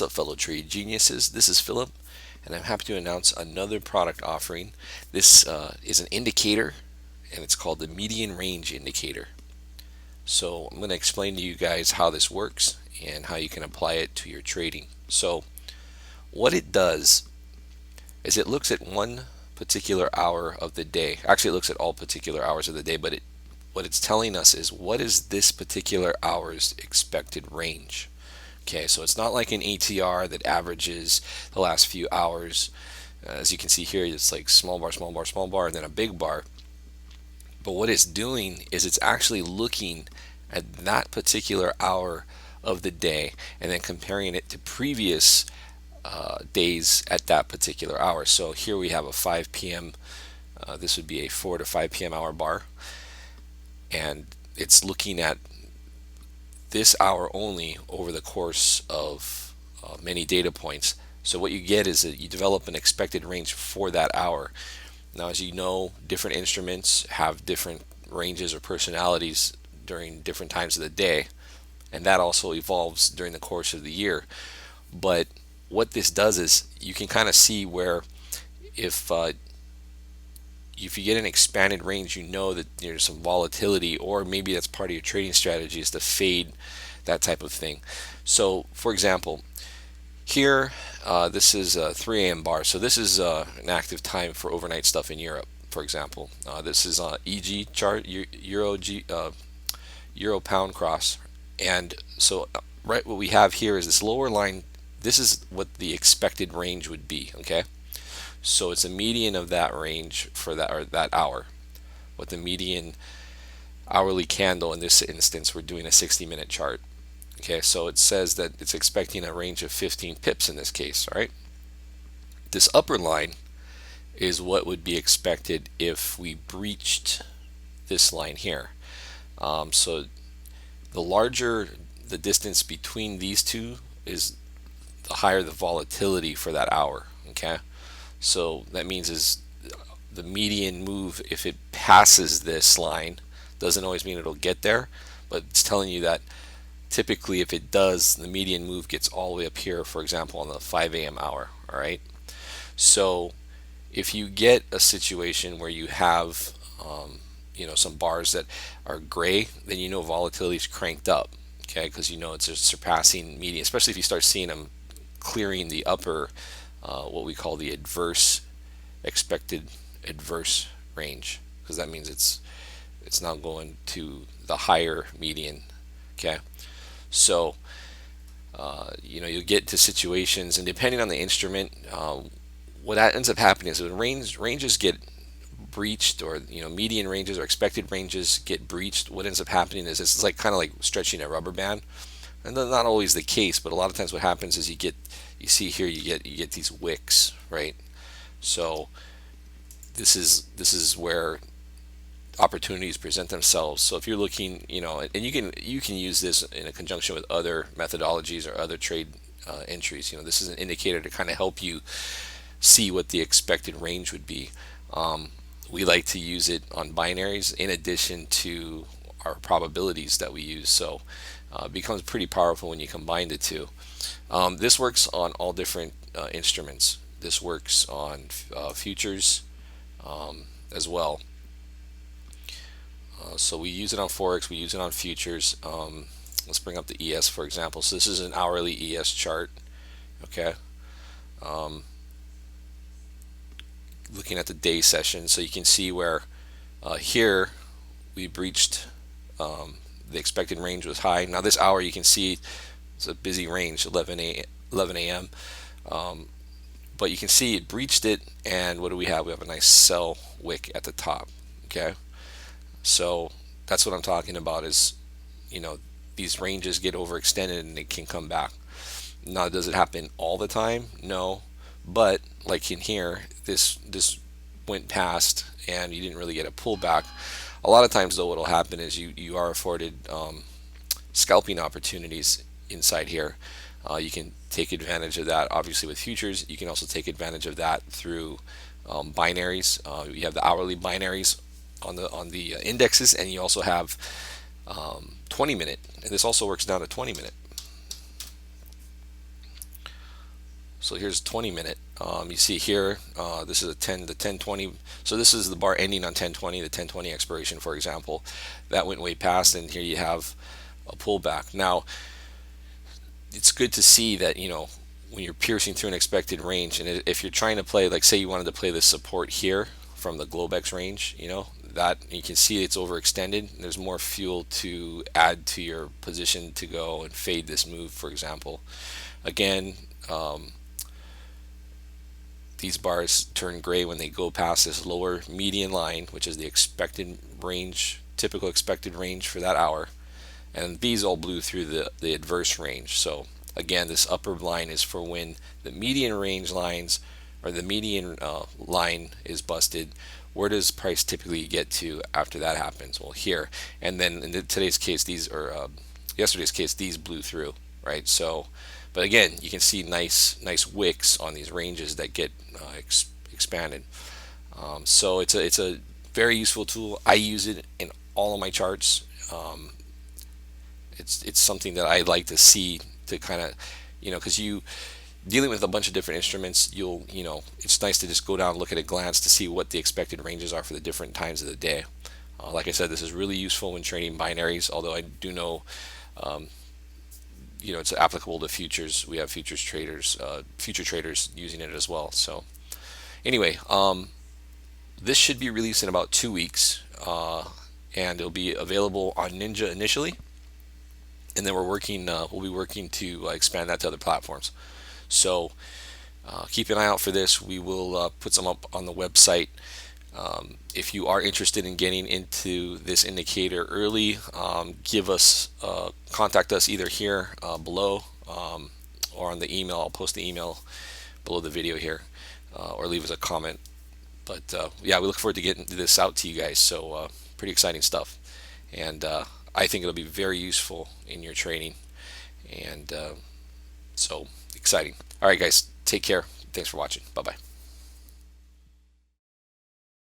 What's up, fellow trade geniuses? This is Philip, and I'm happy to announce another product offering. This is an indicator, and it's called the median range indicator. So I'm going to explain to you guys how this works and how you can apply it to your trading. So what it does is it looks at one particular hour of the day. Actually, it looks at all particular hours of the day, but what it's telling us is what is this particular hour's expected range. Okay, so it's not like an ATR that averages the last few hours. As you can see here, it's like small bar, small bar, small bar, and then a big bar. But what it's doing is it's actually looking at that particular hour of the day and then comparing it to previous days at that particular hour. So here we have a 5 p.m. This would be a 4 to 5 p.m. hour bar, and it's looking at this hour only over the course of many data points. So what you get is that you develop an expected range for that hour. Now, as you know, different instruments have different ranges or personalities during different times of the day, and that also evolves during the course of the year. But what this does is you can kind of see where if you get an expanded range, you know that there's some volatility, or maybe that's part of your trading strategy is to fade that type of thing. So, for example, here this is a 3 a.m. bar. So this is an active time for overnight stuff in Europe. For example, this is EG chart, Euro pound cross, and so right what we have here is this lower line. This is what the expected range would be. Okay. So it's a median of that range for that, or that hour. What the median hourly candle, in this instance, we're doing a 60-minute chart. Okay, so it says that it's expecting a range of 15 pips in this case. All right. This upper line is what would be expected if we breached this line here. So the larger the distance between these two is, the higher the volatility for that hour. Okay. So that means is the median move, if it passes this line, doesn't always mean it'll get there, but it's telling you that typically if it does, the median move gets all the way up here, for example, on the 5 a.m. hour. All right. So if you get a situation where you have some bars that are gray, then you know volatility is cranked up. Okay, because you know it's just surpassing median, especially if you start seeing them clearing the upper what we call the expected adverse range, because that means it's now going to the higher median. Okay, so you'll get to situations, and depending on the instrument, what ends up happening is when ranges get breached, or median ranges or expected ranges get breached, what ends up happening is it's like kind of like stretching a rubber band. And that's not always the case, but a lot of times what happens is you see here you get these wicks, right? So this is where opportunities present themselves. So if you're looking, and you can use this in a conjunction with other methodologies or other trade entries. This is an indicator to kind of help you see what the expected range would be. We like to use it on binaries in addition to our probabilities that we use. So it becomes pretty powerful when you combine the two. This works on all different instruments. This works on futures as well. So we use it on Forex, we use it on futures. Let's bring up the ES, for example. So this is an hourly ES chart. Okay. Looking at the day session, so you can see where here we breached the expected range was high. Now this hour you can see it's a busy range, 11 a.m. But you can see it breached it, and what do we have? We have a nice sell wick at the top. Okay, so that's what I'm talking about is, these ranges get overextended and it can come back. Now, does it happen all the time? No, but like in here, this went past and you didn't really get a pullback. A lot of times though, what will happen is you are afforded scalping opportunities inside here. You can take advantage of that obviously with futures. You can also take advantage of that through binaries. You have the hourly binaries on the indexes, and you also have 20-minute, and this also works down to 20-minute. So here's 20-minute. You see here, this is the 1020. So this is the bar ending on 1020, the 1020 expiration, for example. That went way past, and here you have a pullback. Now, it's good to see that, when you're piercing through an expected range, and if you're trying to play, like say you wanted to play the support here from the Globex range, that you can see it's overextended. There's more fuel to add to your position to go and fade this move, for example. Again, these bars turn gray when they go past this lower median line, which is the expected range, typical expected range for that hour. And these all blew through the adverse range. So again, this upper line is for when the median range lines, or the median line is busted. Where does price typically get to after that happens? Well, here. And then in today's case, yesterday's case, these blew through, right? So, but again, you can see nice wicks on these ranges that get expanded. So it's a very useful tool. I use it in all of my charts. It's something that I like to see, to kind of, because you dealing with a bunch of different instruments, it's nice to just go down and look at a glance to see what the expected ranges are for the different times of the day. Like I said, this is really useful when trading binaries, although I do know, it's applicable to futures. We have future traders using it as well. So anyway, this should be released in about 2 weeks, and it'll be available on Ninja initially, and then we'll be working to expand that to other platforms. So keep an eye out for this. We will put some up on the website. If you are interested in getting into this indicator early, contact us either here below, or on the email. I'll post the email below the video here, or leave us a comment. But yeah, we look forward to getting this out to you guys. So pretty exciting stuff, and I think it'll be very useful in your training, and so exciting. All right, guys, take care. Thanks for watching. Bye bye.